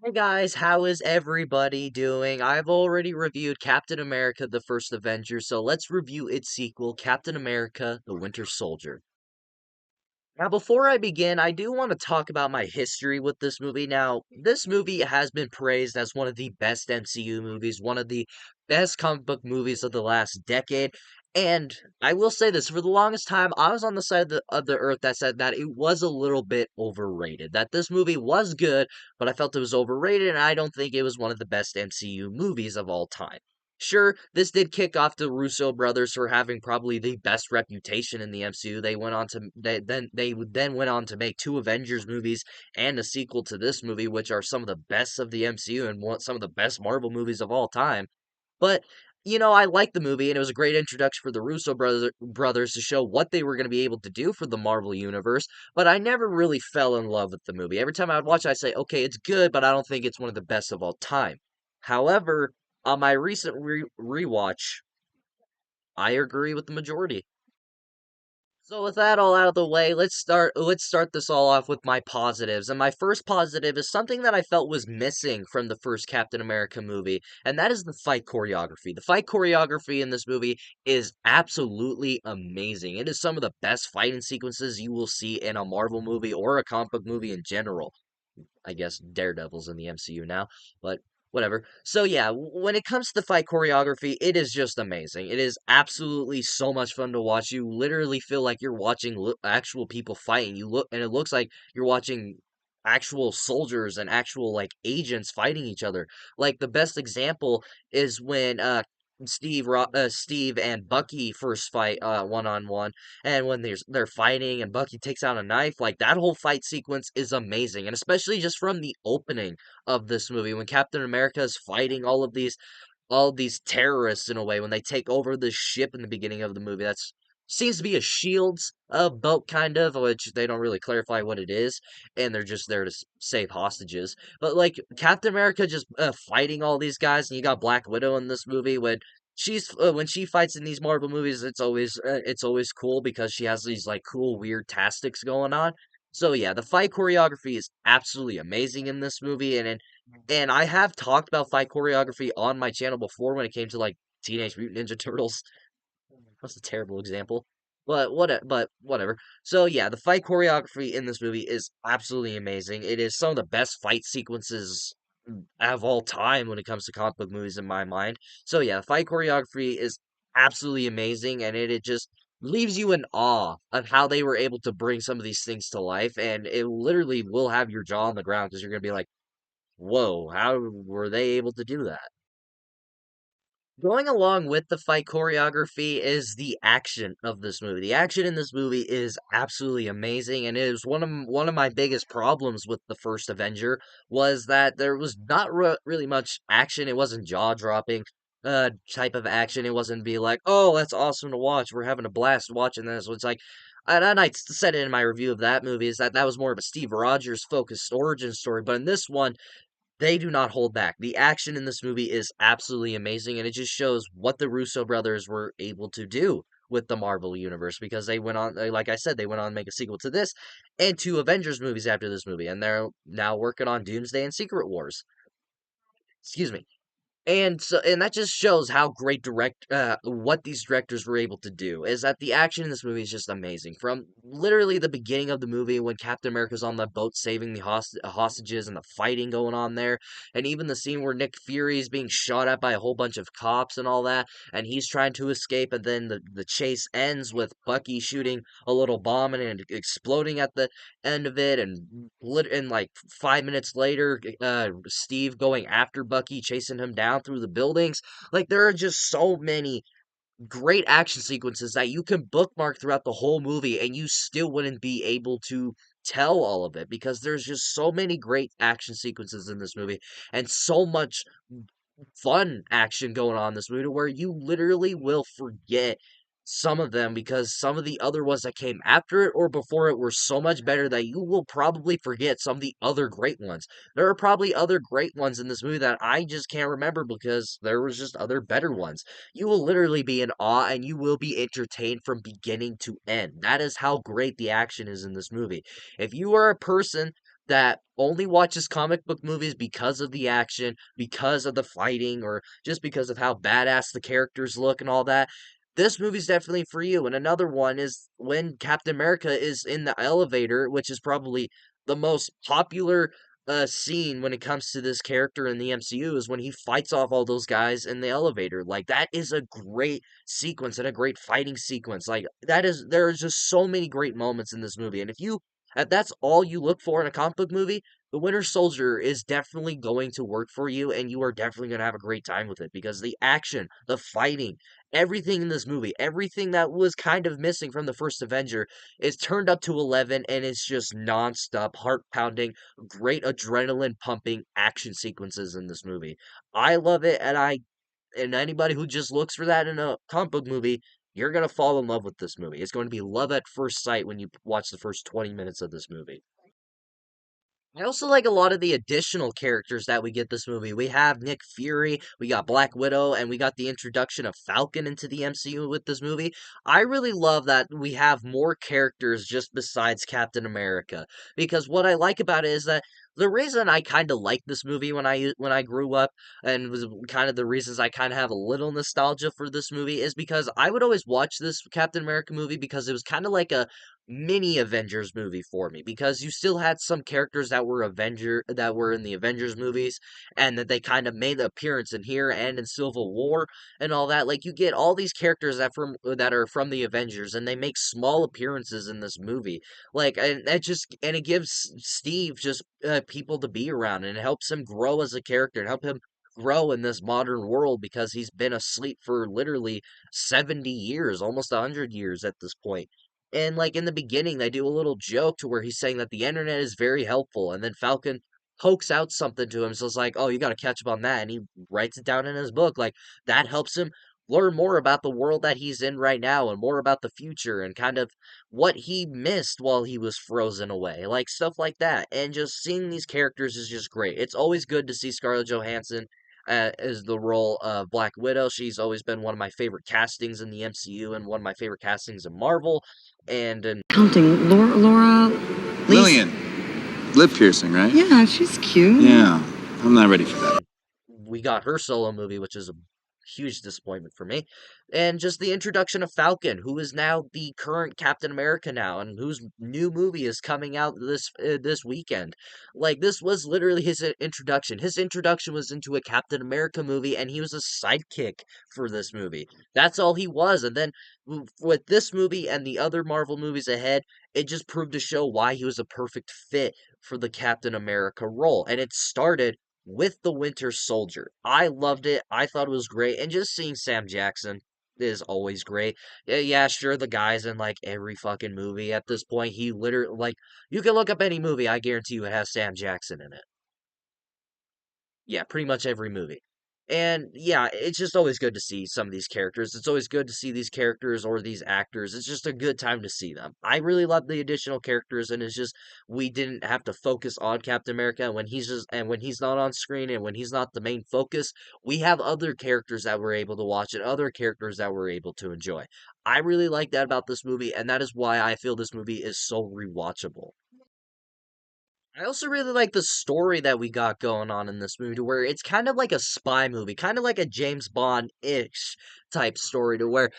Hey guys, how is everybody doing? I've already reviewed Captain America: The First Avenger, so let's review its sequel, Captain America: The Winter Soldier. Now, before I begin, I do want to talk about my history with this movie. Now, this movie has been praised as one of the best MCU movies, one of the best comic book movies of the last decade. And I will say this, for the longest time, I was on the side of the earth that said that it was a little bit overrated. That this movie was good, but I felt it was overrated, and I don't think it was one of the best MCU movies of all time. Sure, this did kick off the Russo brothers for having probably the best reputation in the MCU. They went on to make two Avengers movies and a sequel to this movie, which are some of the best of the MCU and some of the best Marvel movies of all time. But I liked the movie, and it was a great introduction for the brothers to show what they were going to be able to do for the Marvel universe. But I never really fell in love with the movie. Every time I would watch it, I say, okay, it's good, but I don't think it's one of the best of all time. However, on my recent rewatch, I agree with the majority. So with that all out of the way, let's start this all off with my positives. And my first positive is something that I felt was missing from the first Captain America movie, and that is the fight choreography. The fight choreography in this movie is absolutely amazing. It is some of the best fighting sequences you will see in a Marvel movie or a comic book movie in general. I guess Daredevil's in the MCU now, but whatever. So yeah, when it comes to the fight choreography, it is just amazing. It is absolutely so much fun to watch. You literally feel like you're watching actual people fighting. And it looks like you're watching actual soldiers and actual like agents fighting each other. Like the best example is when Steve and Bucky first fight one on one, and when they're fighting and Bucky takes out a knife, like that whole fight sequence is amazing, and especially just from the opening of this movie when Captain America is fighting all of these terrorists in a way when they take over the ship in the beginning of the movie. That's seems to be a Shield's boat kind of, which they don't really clarify what it is, and they're just there to save hostages. But like Captain America just fighting all these guys, and you got Black Widow in this movie when she fights in these Marvel movies, it's always cool because she has these like cool weird tactics going on. So yeah, the fight choreography is absolutely amazing in this movie, and I have talked about fight choreography on my channel before when it came to like Teenage Mutant Ninja Turtles. That's a terrible example. But whatever. So yeah, the fight choreography in this movie is absolutely amazing. It is some of the best fight sequences of all time when it comes to comic book movies in my mind. So yeah, the fight choreography is absolutely amazing, and it just leaves you in awe of how they were able to bring some of these things to life, and it literally will have your jaw on the ground because you're gonna be like, whoa, how were they able to do that? Going along with the fight choreography is the action of this movie. The action in this movie is absolutely amazing, and it is one of my biggest problems with the first Avenger was that there was not really much action. It wasn't jaw dropping type of action. It wasn't be like, oh, that's awesome to watch. We're having a blast watching this. It's like, and I said it in my review of that movie is that was more of a Steve Rogers focused origin story, but in this one they do not hold back. The action in this movie is absolutely amazing, and it just shows what the Russo brothers were able to do with the Marvel universe because they went on, like I said, they went on to make a sequel to this and two Avengers movies after this movie, and they're now working on Doomsday and Secret Wars. Excuse me. And that just shows how great what these directors were able to do is that the action in this movie is just amazing. From literally the beginning of the movie when Captain America's on the boat saving the hostages and the fighting going on there, and even the scene where Nick Fury is being shot at by a whole bunch of cops and all that, and he's trying to escape, and then the chase ends with Bucky shooting a little bomb and it exploding at the end of it, and like 5 minutes later, Steve going after Bucky, chasing him down through the buildings. Like there are just so many great action sequences that you can bookmark throughout the whole movie, and you still wouldn't be able to tell all of it because there's just so many great action sequences in this movie and so much fun action going on in this movie where you literally will forget some of them because some of the other ones that came after it or before it were so much better that you will probably forget some of the other great ones. There are probably other great ones in this movie that I just can't remember because there was just other better ones. You will literally be in awe and you will be entertained from beginning to end. That is how great the action is in this movie. If you are a person that only watches comic book movies because of the action, because of the fighting, or just because of how badass the characters look and all that, this movie's definitely for you. And another one is when Captain America is in the elevator, which is probably the most popular scene when it comes to this character in the MCU, is when he fights off all those guys in the elevator. Like, that is a great sequence and a great fighting sequence. Like, there is just so many great moments in this movie. And if that's all you look for in a comic book movie, the Winter Soldier is definitely going to work for you, and you are definitely going to have a great time with it, because the action, the fighting, everything in this movie, everything that was kind of missing from the first Avenger is turned up to 11, and it's just nonstop, heart pounding, great adrenaline pumping action sequences in this movie. I love it, and anybody who just looks for that in a comic book movie, you're gonna fall in love with this movie. It's going to be love at first sight when you watch the first 20 minutes of this movie. I also like a lot of the additional characters that we get this movie. We have Nick Fury, we got Black Widow, and we got the introduction of Falcon into the MCU with this movie. I really love that we have more characters just besides Captain America, because what I like about it is that the reason I kind of liked this movie when I grew up, and was kind of the reasons I kind of have a little nostalgia for this movie, is because I would always watch this Captain America movie because it was kind of like a mini Avengers movie for me, because you still had some characters that were in the Avengers movies, and that they kind of made the appearance in here and in Civil War and all that. Like, you get all these characters that are from the Avengers, and they make small appearances in this movie. Like, and it gives Steve just people to be around, and it helps him grow as a character and help him grow in this modern world, because he's been asleep for literally 70 years, almost 100 years at this point. And, like, in the beginning, they do a little joke to where he's saying that the internet is very helpful, and then Falcon pokes out something to him, so it's like, "Oh, you gotta catch up on that," and he writes it down in his book. Like, that helps him learn more about the world that he's in right now, and more about the future, and kind of what he missed while he was frozen away, like, stuff like that. And just seeing these characters is just great. It's always good to see Scarlett Johansson as the role of Black Widow. She's always been one of my favorite castings in the MCU, and one of my favorite castings in Marvel. And Counting Laura Lillian, lip piercing, right? Yeah, she's cute. Yeah, I'm not ready for that. we got her solo movie, which is a huge disappointment for me. And just the introduction of Falcon, who is now the current Captain America now, and whose new movie is coming out this weekend. Like, this was literally his introduction. His introduction was into a Captain America movie, and he was a sidekick for this movie. That's all he was. And then with this movie and the other Marvel movies ahead, it just proved to show why he was a perfect fit for the Captain America role. And it started with the Winter Soldier. I loved it. I thought it was great. And just seeing Sam Jackson is always great. Yeah, yeah, sure, the guy's in like every fucking movie at this point. He literally, like, you can look up any movie, I guarantee you it has Sam Jackson in it. Yeah, pretty much every movie. And yeah, it's just always good to see some of these characters. It's always good to see these characters or these actors. It's just a good time to see them. I really love the additional characters, and it's just we didn't have to focus on Captain America when he's not on screen, and when he's not the main focus, we have other characters that we're able to watch, and other characters that we're able to enjoy. I really like that about this movie, and that is why I feel this movie is so rewatchable. I also really like the story that we got going on in this movie, to where it's kind of like a spy movie, kind of like a James Bond-ish type story, to where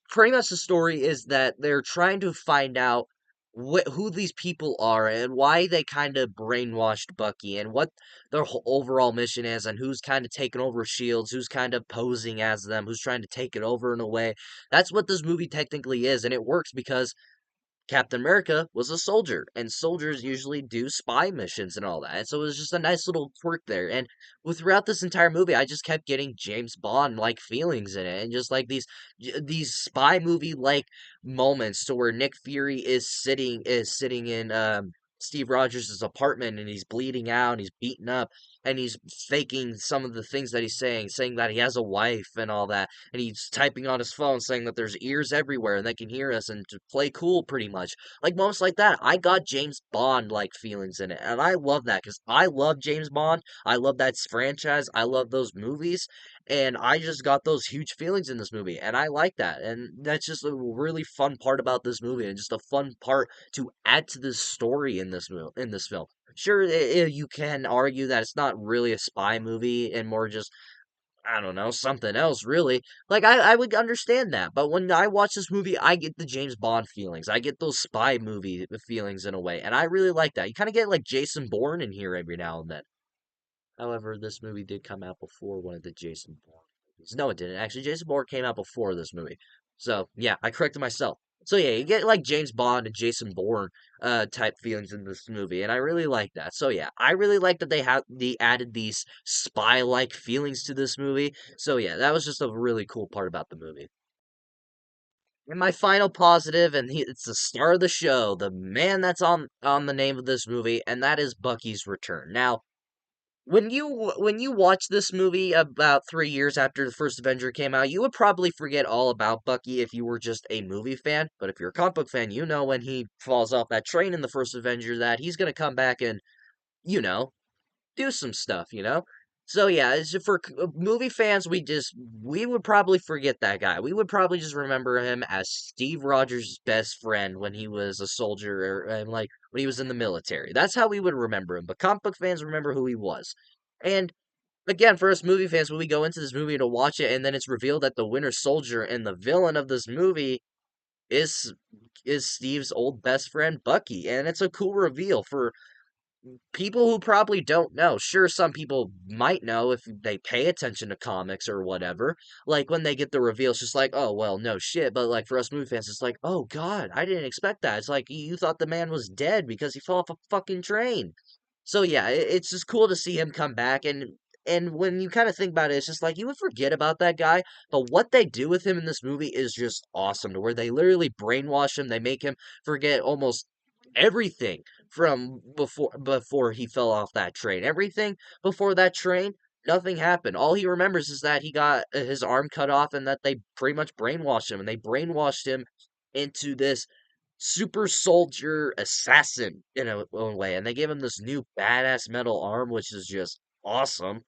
pretty much the story is that they're trying to find out who these people are, and why they kind of brainwashed Bucky, and what their overall mission is, and who's kind of taking over Shields, who's kind of posing as them, who's trying to take it over in a way. That's what this movie technically is, and it works because Captain America was a soldier, and soldiers usually do spy missions and all that. And so it was just a nice little quirk there. And throughout this entire movie, I just kept getting James Bond like feelings in it, and just like these spy movie like moments, to where Nick Fury is sitting in Steve Rogers' apartment, and he's bleeding out, and he's beaten up, and he's faking some of the things that he's saying that he has a wife and all that, and he's typing on his phone saying that there's ears everywhere and they can hear us, and to play cool pretty much. Like, moments like that, I got James Bond like feelings in it, and I love that, because I love James Bond. I love that franchise. I love those movies, And I just got those huge feelings in this movie, and I like that. And that's just a really fun part about this movie, and just a fun part to add to this story in this film. Sure, you can argue that it's not really a spy movie and more just, I don't know, something else, really. Like, I would understand that. But when I watch this movie, I get the James Bond feelings. I get those spy movie feelings in a way. And I really like that. You kind of get like Jason Bourne in here every now and then. However, this movie did come out before one of the Jason Bourne movies. No, it didn't. Actually, Jason Bourne came out before this movie. So, yeah, I corrected myself. So, yeah, you get like James Bond and Jason Bourne type feelings in this movie, and I really like that. So, yeah, I really like that they added these spy-like feelings to this movie. So, yeah, that was just a really cool part about the movie. And my final positive, and it's the star of the show, the man that's on the name of this movie, and that is Bucky's return. Now, when you watch this movie about 3 years after the first Avenger came out, you would probably forget all about Bucky if you were just a movie fan. But if you're a comic book fan, you know when he falls off that train in the first Avenger that he's gonna come back and, you know, do some stuff. So yeah, it's just for movie fans, we would probably forget that guy. We would probably just remember him as Steve Rogers' best friend when he was a soldier and like when he was in the military. That's how we would remember him. But comic book fans remember who he was. And again, for us movie fans, when we go into this movie to watch it, and then it's revealed that the Winter Soldier and the villain of this movie is is Steve's old best friend Bucky, and it's a cool reveal for people who probably don't know. Sure, some people might know if they pay attention to comics or whatever. Like when they get the reveal, it's just like, oh well, no shit. But like for us movie fans, it's like, oh god, I didn't expect that. It's like you thought the man was dead because he fell off a fucking train. So yeah, it's just cool to see him come back and when you kind of think about it, it's just like you would forget about that guy, but what they do with him in this movie is just awesome to where they literally brainwash him, they make him forget almost everything from before he fell off that train. Everything before that train, nothing happened. All he remembers is that he got his arm cut off and that they pretty much brainwashed him and they brainwashed him into this super soldier assassin in a own way, and they gave him this new badass metal arm, which is just awesome.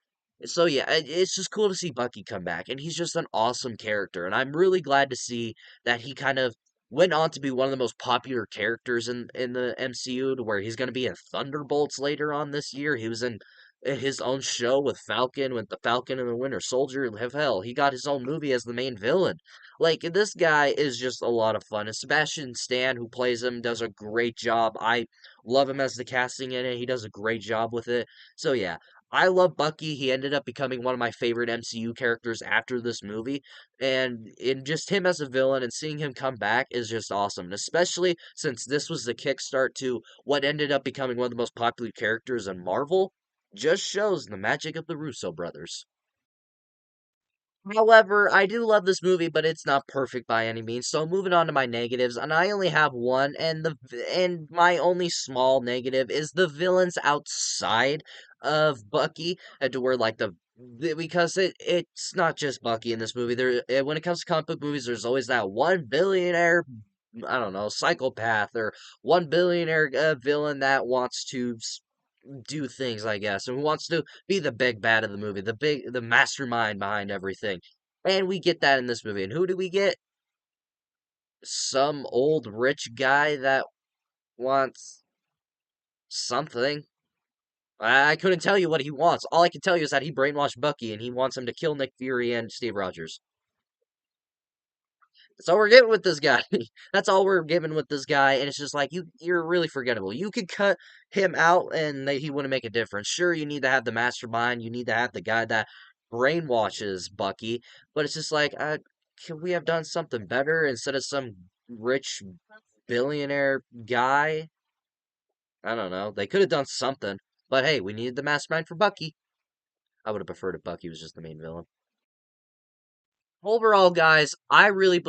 So yeah, it's just cool to see Bucky come back, and he's just an awesome character, and I'm really glad to see that he kind of went on to be one of the most popular characters in the MCU, to where he's going to be in Thunderbolts later on this year. He was in his own show with the Falcon and the Winter Soldier. Hell, he got his own movie as the main villain. Like, this guy is just a lot of fun. And Sebastian Stan, who plays him, does a great job. I love him as the casting in it. He does a great job with it. So, yeah, I love Bucky. He ended up becoming one of my favorite MCU characters after this movie. And in just him as a villain and seeing him come back is just awesome. And especially since this was the kickstart to what ended up becoming one of the most popular characters in Marvel, just shows the magic of the Russo brothers. However, I do love this movie, but it's not perfect by any means. So moving on to my negatives, and I only have one, and my only small negative is the villains outside of Bucky, and to where like because it's not just Bucky in this movie. When it comes to comic book movies, there's always that one billionaire, I don't know, psychopath or one billionaire villain that wants to do things, I guess, and who wants to be the big bad of the movie, the mastermind behind everything. And we get that in this movie. And who do we get? Some old rich guy that wants something. I couldn't tell you what he wants. All I can tell you is that he brainwashed Bucky and he wants him to kill Nick Fury and Steve Rogers. That's all we're getting with this guy. That's all we're given with this guy, and it's just like you're really forgettable. You could cut him out, and he wouldn't make a difference. Sure, you need to have the mastermind. You need to have the guy that brainwashes Bucky, but it's just like, can we have done something better instead of some rich billionaire guy? I don't know. They could have done something, but hey, we needed the mastermind for Bucky. I would have preferred if Bucky was just the main villain. Overall, guys, I really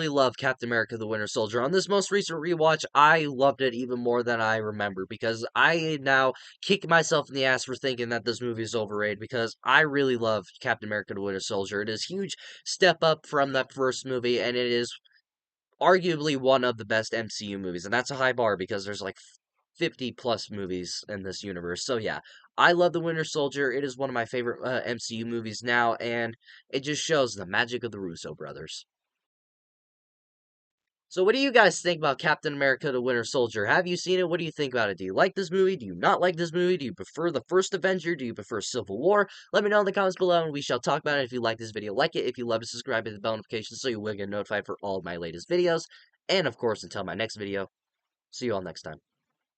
love Captain America: The Winter Soldier. On this most recent rewatch, I loved it even more than I remember because I now kick myself in the ass for thinking that this movie is overrated because I really love Captain America: The Winter Soldier. It is a huge step up from that first movie, and it is arguably one of the best MCU movies, and that's a high bar because there's like 50 plus movies in this universe. So yeah, I love The Winter Soldier. It is one of my favorite MCU movies now, and it just shows the magic of the Russo brothers. So what do you guys think about Captain America the Winter Soldier? Have you seen it? What do you think about it? Do you like this movie? Do you not like this movie? Do you prefer the first Avenger? Do you prefer Civil War? Let me know in the comments below and we shall talk about it. If you like this video, like it. If you love it, subscribe, hit the bell notification so you will get notified for all of my latest videos. And of course, until my next video, see you all next time.